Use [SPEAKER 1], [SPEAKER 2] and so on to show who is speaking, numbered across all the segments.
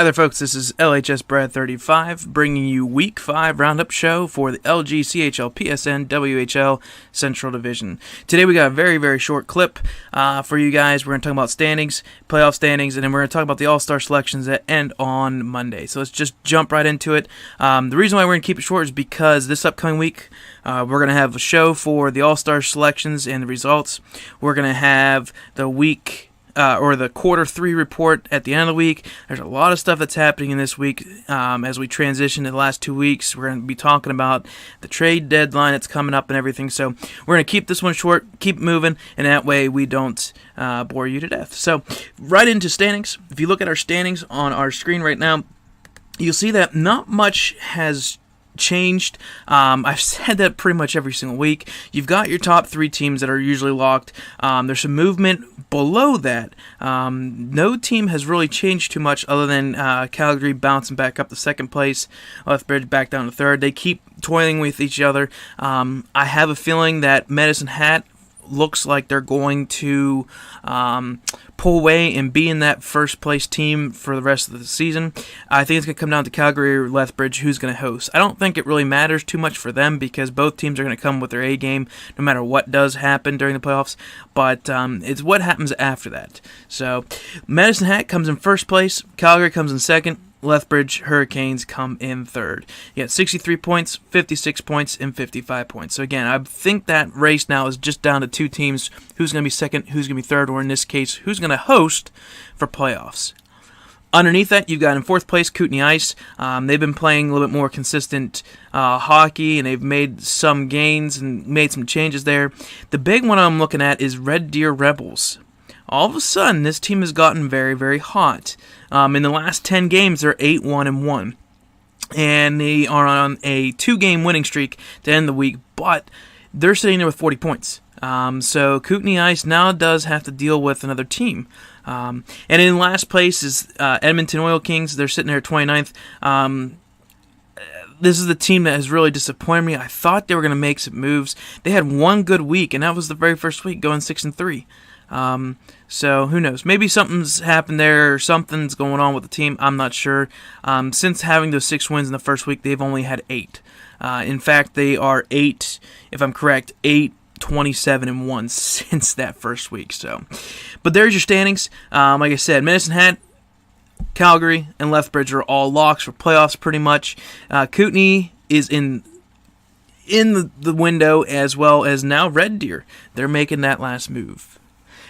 [SPEAKER 1] Hi there, folks. This is LHS Brad 35 bringing you Week 5 Roundup show for the LGCHL PSN WHL Central Division. Today we got a very, very short clip for you guys. We're going to talk about standings, playoff standings, and then we're going to talk about the All-Star selections that end on Monday. So let's just jump right into it. The reason why we're going to keep it short is because this upcoming week we're going to have a show for the All-Star selections and the results. We're going to have the week or the quarter 3 report at the end of the week. There's a lot of stuff that's happening in this week as we transition to the last 2 weeks. We're going to be talking about the trade deadline that's coming up and everything. So we're going to keep this one short, keep moving, and that way we don't bore you to death. So right into standings. If you look at our standings on our screen right now, you'll see that not much has changed. I've said that pretty much every single week. You've got your top 3 teams that are usually locked. There's some movement below that. No team has really changed too much other than Calgary bouncing back up to second place, Lethbridge back down to third. They keep toiling with each other. I have a feeling that Medicine Hat looks like they're going to pull away and be in that first place team for the rest of the season. I think it's going to come down to Calgary or Lethbridge who's going to host. I don't think it really matters too much for them because both teams are going to come with their A game no matter what does happen during the playoffs, but it's what happens after that. So Medicine Hat comes in first place, Calgary comes in second, Lethbridge Hurricanes come in third. You got 63 points, 56 points, and 55 points. So again, I think that race now is just down to 2 teams. Who's going to be second, who's going to be third, or in this case, who's going to host for playoffs. Underneath that, you've got in fourth place Kootenai Ice. They've been playing a little bit more consistent hockey, and they've made some gains and made some changes there. The big one I'm looking at is Red Deer Rebels. All of a sudden, this team has gotten very, very hot. In the last 10 games, they're 8-1-1. And they are on a 2-game winning streak to end the week, but they're sitting there with 40 points. So Kootenai Ice now does have to deal with another team. And in last place is Edmonton Oil Kings. They're sitting there at 29th. This is the team that has really disappointed me. I thought they were going to make some moves. They had one good week, and that was the very first week, going 6-3. So who knows? Maybe something's happened there or something's going on with the team. I'm not sure. Since having those 6 wins in the first week, they've only had 8. In fact, they are 8, if I'm correct, 8-27-1 since that first week. So, but there's your standings. Like I said, Medicine Hat, Calgary, and Lethbridge are all locks for playoffs pretty much. Kootenai is in the window as well as now Red Deer. They're making that last move.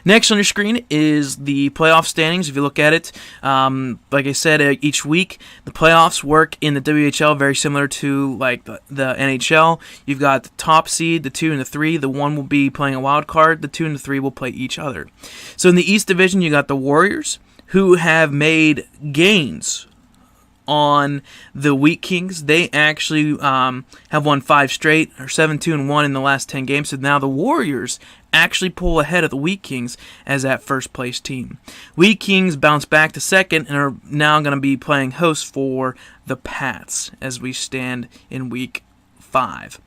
[SPEAKER 1] Next on your screen is the playoff standings. If you look at it, like I said, each week the playoffs work in the WHL very similar to like the NHL. You've got the top seed, the 2 and the 3. The 1 will be playing a wild card. The 2 and the 3 will play each other. So in the East Division, you got the Warriors, who have made gains on the Wheat Kings. They actually have won 5 straight, or 7-2-1 in the last 10 games. So now the Warriors actually pull ahead of the Wheat Kings as that first place team. Wheat Kings bounce back to second and are now going to be playing host for the Pats as we stand in week 5.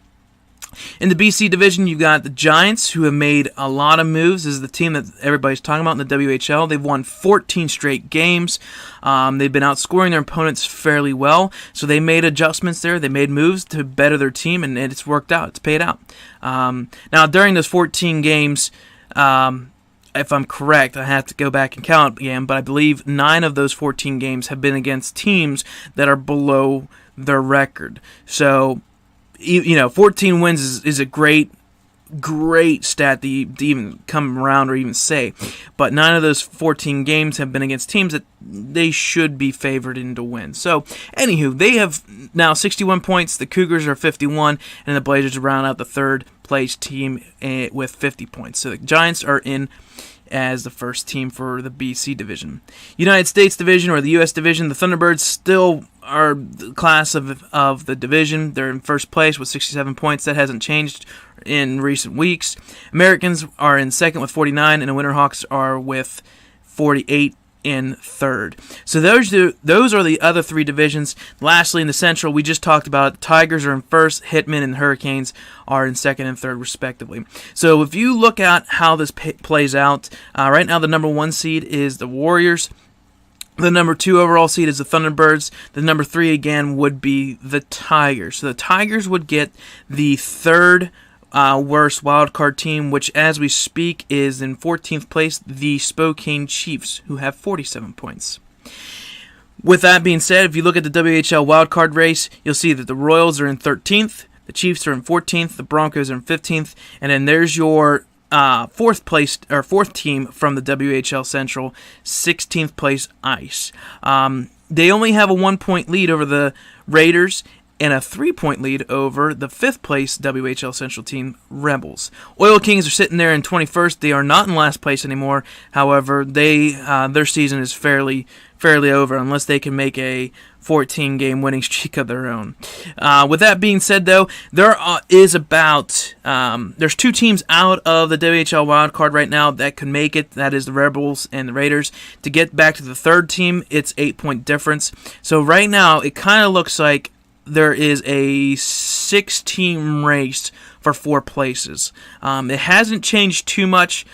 [SPEAKER 1] In the BC division, you've got the Giants, who have made a lot of moves. This is the team that everybody's talking about in the WHL. They've won 14 straight games. They've been outscoring their opponents fairly well, so they made adjustments there. They made moves to better their team, and it's worked out. It's paid out. Now, during those 14 games, if I'm correct, I have to go back and count again, but I believe 9 of those 14 games have been against teams that are below their record. So, 14 wins is a great stat to even come around or even say. But 9 of those 14 games have been against teams that they should be favored in to win. So, anywho, they have now 61 points. The Cougars are 51, and the Blazers round out the third place team with 50 points. So the Giants are in as the first team for the BC division. United States division, or the U.S. division, the Thunderbirds still are the class of the division. They're in first place with 67 points. That hasn't changed in recent weeks. Americans are in second with 49, and the Winterhawks are with 48 in third. So those are the other 3 divisions. Lastly, in the Central, we just talked about it. Tigers are in first, Hitmen and Hurricanes are in second and third, respectively. So if you look at how this plays out, right now the number 1 seed is the Warriors. The number 2 overall seed is the Thunderbirds. The number 3 again would be the Tigers. So the Tigers would get the third worst wildcard team, which as we speak is in 14th place, the Spokane Chiefs, who have 47 points. With that being said, if you look at the WHL wildcard race, you'll see that the Royals are in 13th, the Chiefs are in 14th, the Broncos are in 15th, and then there's your fourth team from the WHL Central, 16th place Ice. They only have a 1-point lead over the Raiders and a 3-point lead over the 5th place WHL Central team, Rebels. Oil Kings are sitting there in 21st. They are not in last place anymore. However, their season is fairly over unless they can make a 14-game winning streak of their own. With that being said, though, there's 2 teams out of the WHL wildcard right now that could make it. That is the Rebels and the Raiders. To get back to the third team, it's 8-point difference. So right now, it kind of looks like there is a 6-team race for 4 places. It hasn't changed too much.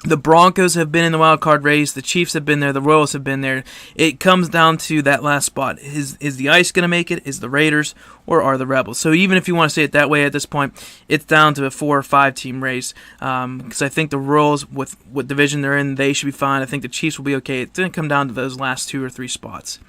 [SPEAKER 1] The Broncos have been in the wild card race. The Chiefs have been there. The Royals have been there. It comes down to that last spot. Is the Ice going to make it? Is the Raiders? Or are the Rebels? So even if you want to say it that way at this point, it's down to a 4 or 5 team race. Because I think the Royals, with what division they're in, they should be fine. I think the Chiefs will be okay. It's going to come down to those last 2 or 3 spots.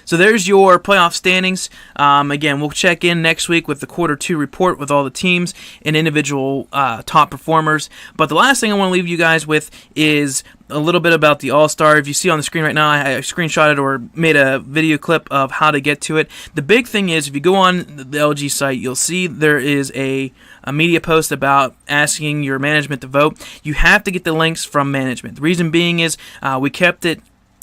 [SPEAKER 1] So there's your playoff standings. Again, we'll check in next week with the Quarter 2 report with all the teams and individual top performers. But the last thing I want to leave you guys with is a little bit about the All-Star. If you see on the screen right now, I screenshotted or made a video clip of how to get to it. The big thing is, if you go on the LG site, you'll see there is a media post about asking your management to vote. You have to get the links from management. The reason being is we kept it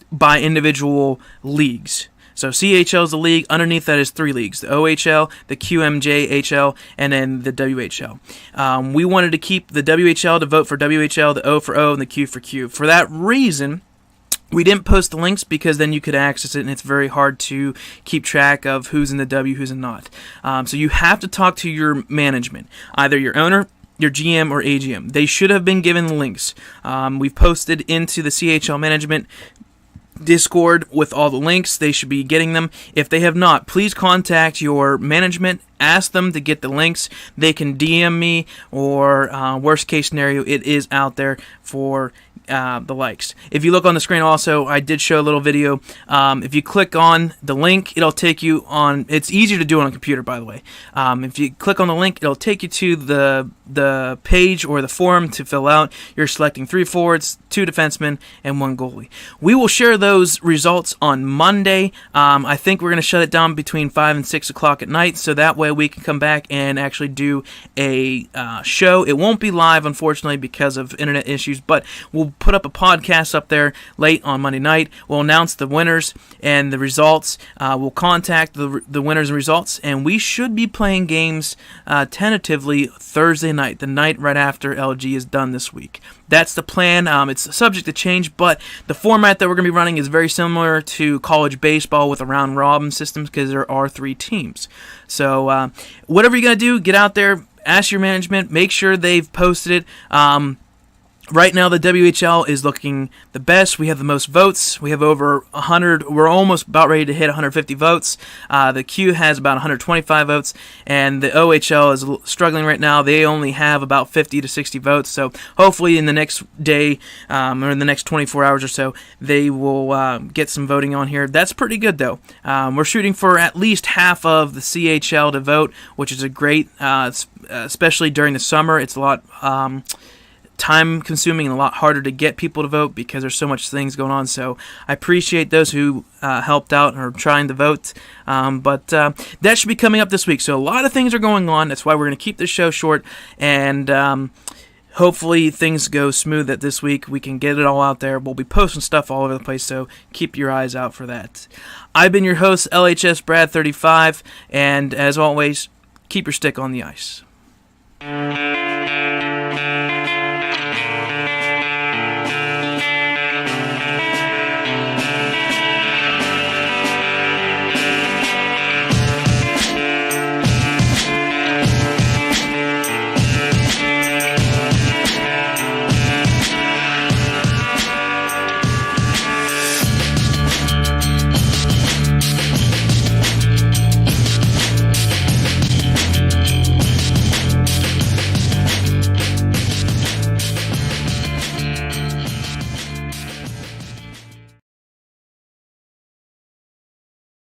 [SPEAKER 1] by individual leagues. So CHL is the league. Underneath that is 3 leagues: the OHL, the QMJHL, and then the WHL. We wanted to keep the WHL to vote for WHL, the O for O, and the Q for Q. For that reason, we didn't post the links because then you could access it, and it's very hard to keep track of who's in the W, who's not. So you have to talk to your management, either your owner, your GM, or AGM. They should have been given links. We've posted into the CHL management Discord with all the links. They should be getting them. If they have not, please contact your management. Ask them to get the links. They can DM me, or worst case scenario, it is out there for the likes. If you look on the screen also, I did show a little video. If you click on the link, it'll take you on. It's easier to do on a computer, by the way. If you click on the link, it'll take you to the page or the form to fill out. You're selecting 3 forwards, 2 defensemen, and 1 goalie. We will share those results on Monday. I think we're going to shut it down between 5 and 6 o'clock at night, so that way we can come back and actually do a show. It won't be live, unfortunately, because of internet issues, but we'll put up a podcast up there late on Monday night. We'll announce the winners and the results. We'll contact the winners and results, and we should be playing games tentatively Thursday night, the night right after LG is done this week. That's the plan. It's subject to change, but the format that we're going to be running is very similar to college baseball with a round-robin system because there are 3 teams. So whatever you're going to do, get out there, ask your management, make sure they've posted it. Right now, the WHL is looking the best. We have the most votes. We have over 100. We're almost about ready to hit 150 votes. The Q has about 125 votes, and the OHL is struggling right now. They only have about 50 to 60 votes. So hopefully in the next day or in the next 24 hours or so, they will get some voting on here. That's pretty good, though. We're shooting for at least half of the CHL to vote, which is a great, especially during the summer. It's a lot time-consuming and a lot harder to get people to vote because there's so much things going on. So I appreciate those who helped out and are trying to vote. But that should be coming up this week. So a lot of things are going on. That's why we're going to keep this show short. And hopefully things go smooth that this week. We can get it all out there. We'll be posting stuff all over the place, so keep your eyes out for that. I've been your host, LHS Brad 35. And as always, keep your stick on the ice.